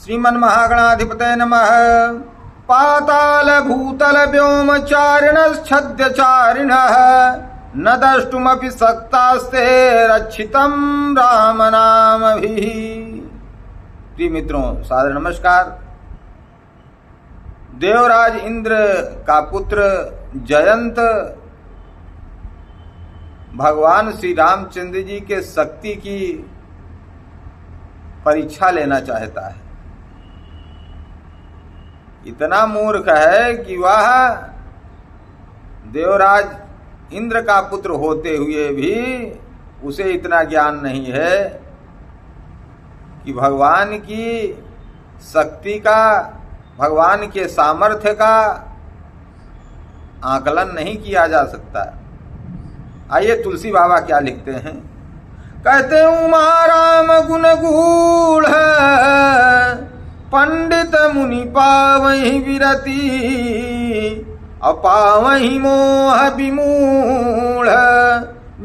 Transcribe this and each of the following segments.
श्रीमन्महागणाधिपतये नमः। पाताल भूतल व्योमचारिणश्छद्यचारिणः न द्रष्टुमपि सक्तास्ते रक्षितं राम नामभिः। प्रिय मित्रों, सादर नमस्कार। देवराज इंद्र का पुत्र जयंत भगवान श्री रामचंद्र जी के शक्ति की परीक्षा लेना चाहता है। इतना मूर्ख है कि वह देवराज इंद्र का पुत्र होते हुए भी उसे इतना ज्ञान नहीं है कि भगवान की शक्ति का, भगवान के सामर्थ्य का आकलन नहीं किया जा सकता। आइए तुलसी बाबा क्या लिखते हैं। कहते उमा राम गुण गूढ़ पंडित मुनि पावहि विरति अपावहि मोह विमूढ़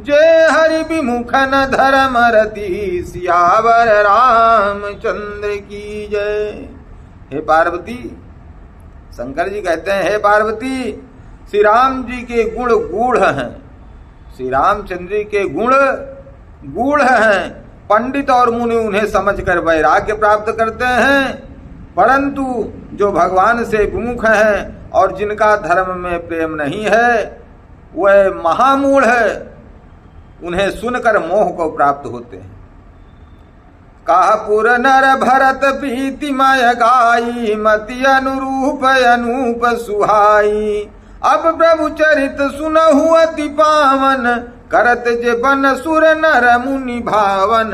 जे हरि विमुख न धर्म रति सियावर रामचंद्र की जय। हे पार्वती, शंकर जी कहते हैं, हे पार्वती, श्री राम जी के गुण गूढ़ हैं, श्री रामचंद्र जी के गुण गूढ़ हैं। पंडित और मुनि उन्हें समझकर वैराग्य प्राप्त करते हैं, परंतु जो भगवान से विमुख हैं और जिनका धर्म में प्रेम नहीं है वह महामूढ़ है, उन्हें सुनकर मोह को प्राप्त होते हैं। कापुर नर भरत प्रीतिमय गाई मति अनुरूप अनूप सुहाई अब प्रभु चरित सुनहु अति पावन करत जे बन सुर नर मुनि भावन।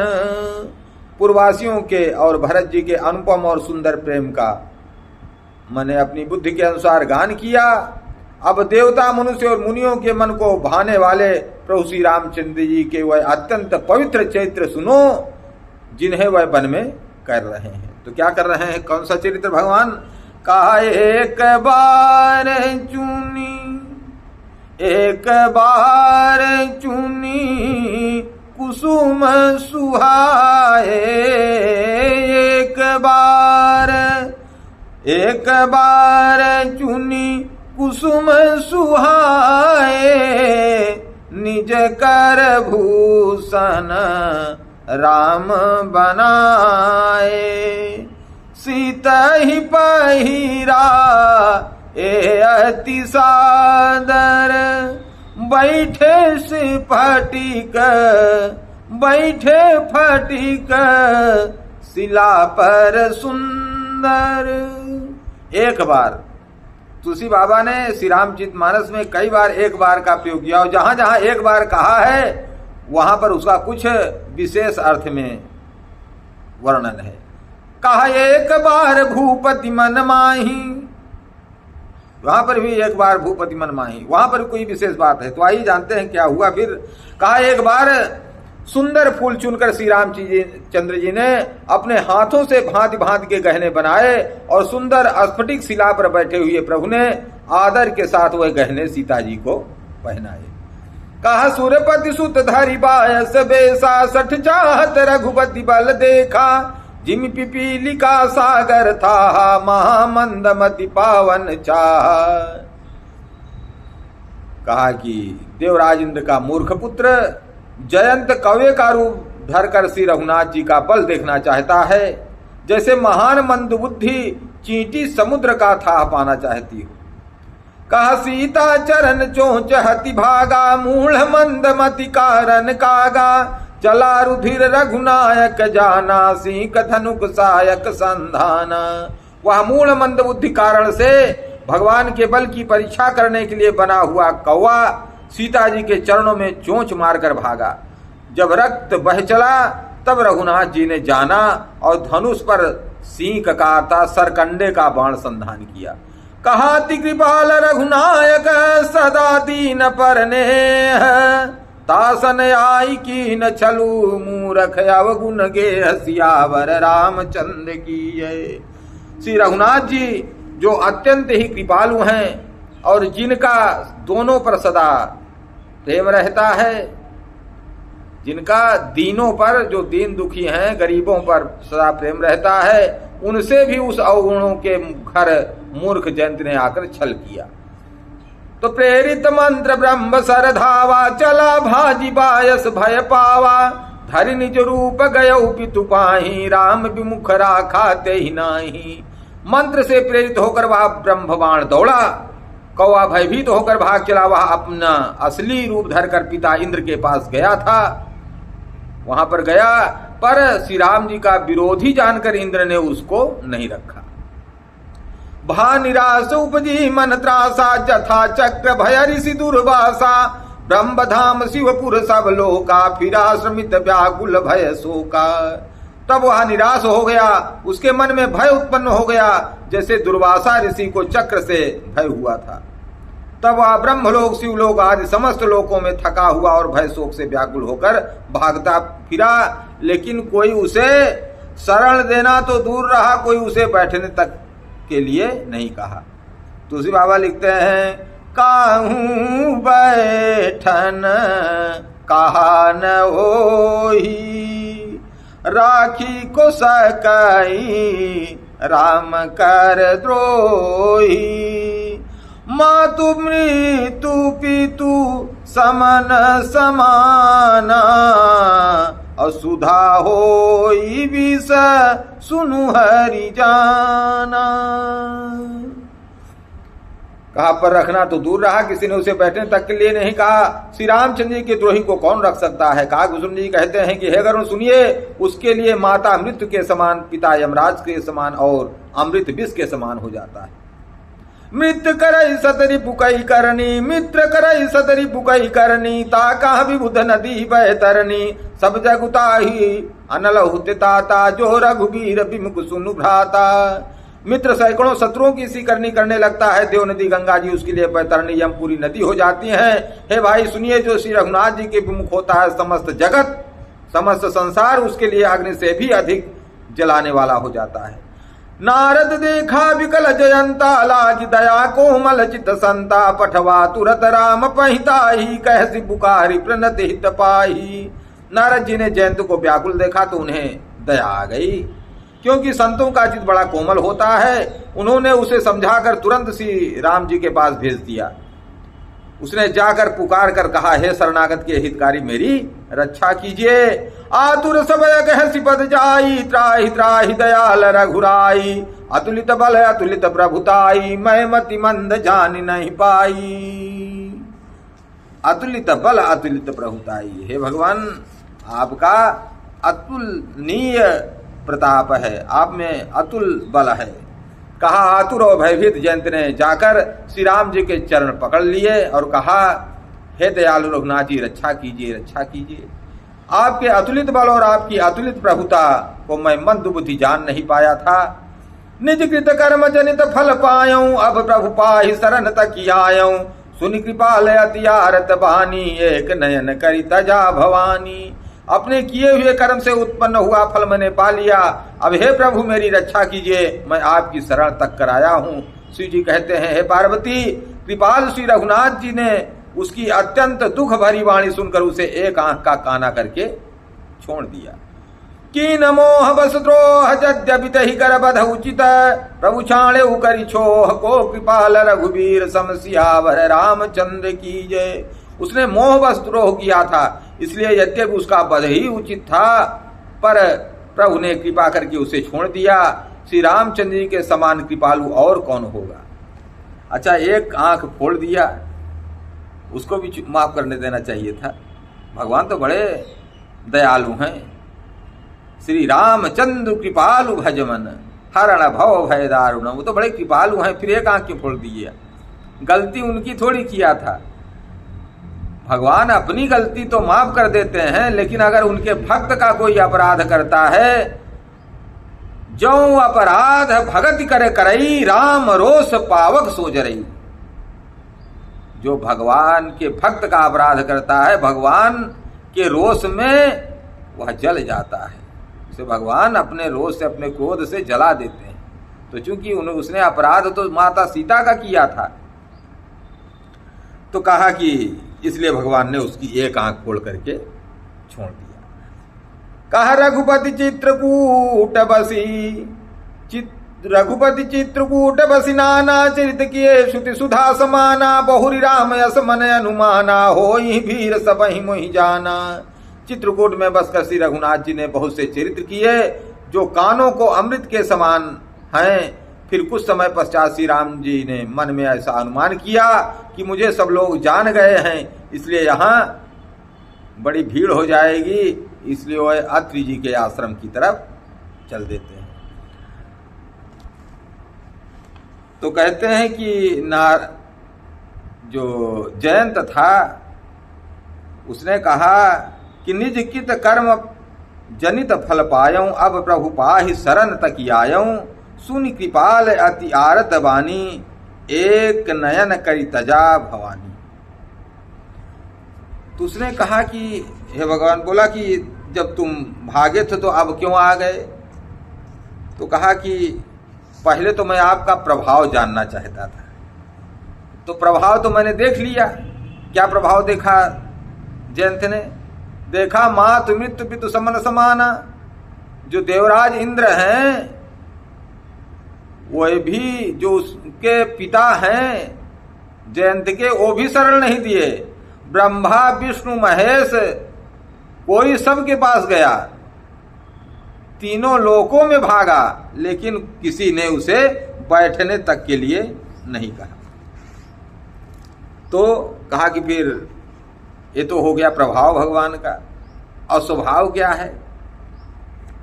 पूर्ववासियों के और भरत जी के अनुपम और सुंदर प्रेम का मैंने अपनी बुद्धि के अनुसार गान किया। अब देवता, मनुष्य और मुनियों के मन को भाने वाले प्रभु श्री रामचंद्र जी के वह अत्यंत पवित्र चरित्र सुनो जिन्हें वह वन में कर रहे हैं। तो क्या कर रहे हैं, कौन सा चरित्र भगवान? कहा एक बार चुनी कुसुम सुहाए एक बार चुनी कुसुम सुहाए निज कर भूषण राम बनाए सीता ही पहिरा ए अति सादर बैठे से फटिक शिला पर सुंदर। एक बार तुलसी बाबा ने श्री रामचरित मानस में कई बार एक बार का प्रयोग किया और जहां जहां एक बार कहा है वहां पर उसका कुछ विशेष अर्थ में वर्णन है। कहा एक बार भूपति मन माही, वहां पर भी एक बार भूपति मन माही, वहां पर कोई विशेष बात है। तो आइए जानते हैं क्या हुआ फिर। कहा एक बार सुंदर फूल चुनकर श्री रामचंद्र जी ने अपने हाथों से भांति भांति के गहने बनाए और सुंदर स्फटिक शिला पर बैठे हुए प्रभु ने आदर के साथ वह गहने सीता जी को पहनाए। कहा सुरपति सुत धरि बायस बेसा 60 चाहत रघुपति बल देखा जिम पिपीलिका सागर था महामंदमति पावन चाह। कहा कि देवराज इंद्र का मूर्ख पुत्र जयंत कौवे का रूप धरकर श्री रघुनाथ जी का बल देखना चाहता है, जैसे महान मंदबुद्धि चींटी समुद्र का था पाना चाहती हो। कहा सीता चरण चोंच हति भागा मूढ़ मंदमति कारण कागा चला रुधिर रघुनायक जाना सीक धनुक सायक संधाना। वह मूढ़ मंदबुद्धि कारण से भगवान के बल की परीक्षा करने के लिए बना हुआ कौवा सीता जी के चरणों में चोंच मारकर भागा। जब रक्त बह चला तब रघुनाथ जी ने जाना और धनुष पर सींक का अर्थात सरकंडे का बाण संधान किया। कहा अति कृपाल रघुनायक सदा दीन परने तासन आई की न छलू मूरख अवगुण गे सियावर रामचंद्र की जय। श्री रघुनाथ जी जो अत्यंत ही कृपालु हैं और जिनका दोनों पर सदा प्रेम रहता है, जिनका दीनों पर, जो दीन दुखी हैं, गरीबों पर सदा प्रेम रहता है, उनसे भी उस अवगुणों के घर मूर्ख जयंत ने आकर छल किया। तो प्रेरित मंत्र ब्रह्म सर धावा, चला भाजी बायस भय पावा, धरि निज रूप गयौ पितु पाही, राम विमुख राखा ते ही नाही। मंत्र से प्रेरित होकर वह ब्रह्म बाण दौड़ा, कौवा भयभीत होकर भाग चला। वह अपना असली रूप धरकर पिता इंद्र के पास गया था, वहां पर गया, पर श्री राम जी का विरोधी जानकर इंद्र ने उसको नहीं रखा। भा निराश उपजी मन त्रासा, जथा चक्र भय ऋषि दुर्वासा, ब्रह्म धाम शिवपुर सब लोका, फिरा श्रमित व्याकुल भय शोका। तब वह निराश हो गया, उसके मन में भय उत्पन्न हो गया, जैसे दुर्वासा ऋषि को चक्र से भय हुआ था। तब वह ब्रह्मलोक शिवलोक आदि समस्त लोकों में थका हुआ और भय शोक से व्याकुल होकर भागता फिरा, लेकिन कोई उसे शरण देना तो दूर रहा, कोई उसे बैठने तक के लिए नहीं कहा। तुलसी बाबा लिखते हैं, काहू बैठन कहा न होई, राखी को सकई राम कर द्रोही, मातु मृत्यु पितु समन समाना, असुधा होई विष सुनु हरि जाना। कहा पर रखना तो दूर रहा, किसी ने उसे बैठने तक के लिए नहीं कहा। श्री रामचंद्र जी के द्रोही को कौन रख सकता है। कहा गुरुजी जी कहते हैं कि हे गरुण सुनिए, उसके लिए माता मृत्यु के समान, पिता यमराज के समान और अमृत विष के समान हो जाता है। मृत्यु करई सतरी पुकई करनी, मित्र करई सतरी पुकई करनी, ताका विबुध नदी बह तरनी, सब जगुताही अनल हुते ताता, जो रघुबीर विमुख सुनु भ्राता। मित्र सैकड़ों शत्रुओं की सी करने लगता है, देव नदी गंगा जी उसके लिए बैतरणी यमपुरी नदी हो जाती है। हे भाई सुनिए, जो श्री रघुनाथ जी के विमुख होता है, समस्त जगत समस्त संसार उसके लिए अग्नि से भी अधिक जलाने वाला हो जाता है। नारद देखा विकल जयंता, लाज दया कोमल चित संता, पठवा तुरत राम पहिताही, कहसी पुकारी प्रणत हित पाही। नारद जी ने जयंत को व्याकुल देखा तो उन्हें दया आ गई, क्योंकि संतों का चित बड़ा कोमल होता है। उन्होंने उसे समझाकर तुरंत श्री राम जी के पास भेज दिया। उसने जाकर पुकार कर कहा, हे शरणागत के हितकारी मेरी रक्षा कीजिए। आतुर सबय कहसी पद जाई, त्राहि त्राहि दयाल रघुराई, अतुलित बल अतुलित प्रभुताई, मैं मति मंद जान नहीं पाई। अतुलित बल अतुलित प्रभुताई, हे भगवान आपका अतुलनीय प्रताप है, आप में अतुल बल है। कहा आतुर और भयभीत जयंत ने जाकर श्री राम जी के चरण पकड़ लिए और कहा, हे दयालु रघुनाथ जी रक्षा कीजिए, रक्षा कीजिए। आपके अतुलित बल और आपकी अतुलित प्रभुता को मैं मंद बुद्धि जान नहीं पाया था। निज कृत कर्म जनित फल पायऊं, अब प्रभु पाहि शरण तक आयऊं, सुनि कृपाल अति आरत बानी, एक नयन करि तजा भवानी। अपने किए हुए कर्म से उत्पन्न हुआ फल मैंने पा लिया, अब हे प्रभु मेरी रक्षा कीजिए, मैं आपकी शरण तक कराया हूँ। शिव जी कहते हैं, हे पार्वती, कृपाल श्री रघुनाथ जी ने उसकी अत्यंत दुख भरी वाणी सुनकर उसे एक आंख का काना करके छोड़ दिया। कीन मोह बस द्रोह जद्यपित ही कर बध उचित, प्रभु छाणे करि छोह को, कृपाल रघुबीर सम सियावर रामचंद्र की जय। उसने मोह बस द्रोह किया था, इसलिए यद्यपि उसका वध ही उचित था, पर प्रभु ने कृपा करके उसे छोड़ दिया। श्री रामचंद्र जी के समान कृपालु और कौन होगा। अच्छा, एक आंख फोड़ दिया, उसको भी माफ करने देना चाहिए था। भगवान तो बड़े दयालु हैं। श्री रामचंद्र कृपालु भजमन, हरण भव भय दारुण। वो तो बड़े कृपालु हैं, फिर एक आंख क्यों फोड़ दिया। गलती उनकी थोड़ी किया था। भगवान अपनी गलती तो माफ कर देते हैं, लेकिन अगर उनके भक्त का कोई अपराध करता है, जो अपराध भगति करे करई, राम रोष पावक सो जरई। जो भगवान के भक्त का अपराध करता है, भगवान के रोष में वह जल जाता है। उसे भगवान अपने रोष से, अपने क्रोध से जला देते हैं। तो चूंकि उसने अपराध तो माता सीता का किया था, तो कहा कि इसलिए भगवान ने उसकी एक आंख फोड़ करके छोड़ दिया। कहा रघुपति चित्रकूट बसी, रघुपति चित्रकूट बसी नाना, चरित किए श्रुति सुधा समाना, बहुरी राम यस मन अनुमाना, होई भीर सबहि मोहि जाना। चित्रकूट में बसकर श्री रघुनाथ जी ने बहुत से चरित्र किए जो कानों को अमृत के समान हैं। फिर कुछ समय पश्चात श्री राम जी ने मन में ऐसा अनुमान किया कि मुझे सब लोग जान गए हैं, इसलिए यहाँ बड़ी भीड़ हो जाएगी, इसलिए वह अत्रि जी के आश्रम की तरफ चल देते हैं। तो कहते हैं कि जो जयंत था उसने कहा कि निज कित कर्म जनित फल पायऊं, अब प्रभु पाहि शरण तक आयऊं, सुनि कृपाल अति आरत बानी, एक नयन करी तजा भवानी। तो उसने कहा कि हे भगवान, बोला कि जब तुम भागे थे तो अब क्यों आ गए? तो कहा कि पहले तो मैं आपका प्रभाव जानना चाहता था, तो प्रभाव तो मैंने देख लिया। क्या प्रभाव देखा जयंत ने? देखा मातु मृत्यु पितु समन समाना, जो देवराज इंद्र हैं वह भी जो उसके पिता हैं जयंत के, वो भी शरण नहीं दिए। ब्रह्मा विष्णु महेश कोई सबके पास गया, तीनों लोकों में भागा, लेकिन किसी ने उसे बैठने तक के लिए नहीं कहा। तो कहा कि फिर ये तो हो गया प्रभाव भगवान का, और स्वभाव क्या है?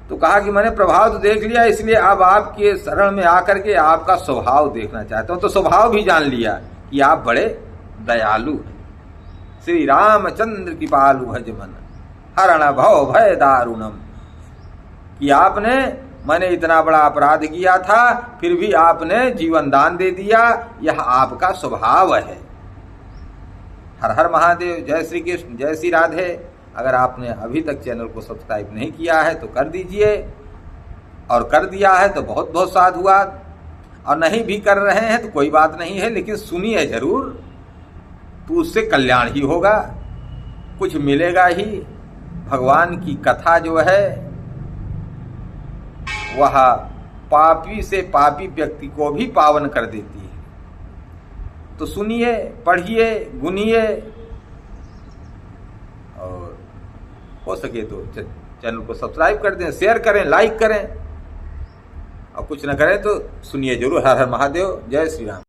तो कहा कि मैंने प्रभाव तो देख लिया, इसलिए अब आपके शरण में आकर के आपका स्वभाव देखना चाहता हूं। तो स्वभाव भी जान लिया कि आप बड़े दयालु हैं। श्री रामचंद्र कृपालु भज मन, हरण भव भय दारुणम, कि आपने, मैंने इतना बड़ा अपराध किया था फिर भी आपने जीवन दान दे दिया, यह आपका स्वभाव है। हर हर महादेव, जय श्री कृष्ण, जय श्री राधे। अगर आपने अभी तक चैनल को सब्सक्राइब नहीं किया है तो कर दीजिए, और कर दिया है तो बहुत बहुत साधुवाद, और नहीं भी कर रहे हैं तो कोई बात नहीं है, लेकिन सुनिए जरूर, तो उससे कल्याण ही होगा, कुछ मिलेगा ही। भगवान की कथा जो है वह पापी से पापी व्यक्ति को भी पावन कर देती है। तो सुनिए, पढ़िए, गुनिए, और हो सके तो चैनल को सब्सक्राइब कर दें, शेयर करें, लाइक करें, और कुछ न करें तो सुनिए जरूर। हर हर महादेव, जय श्री राम।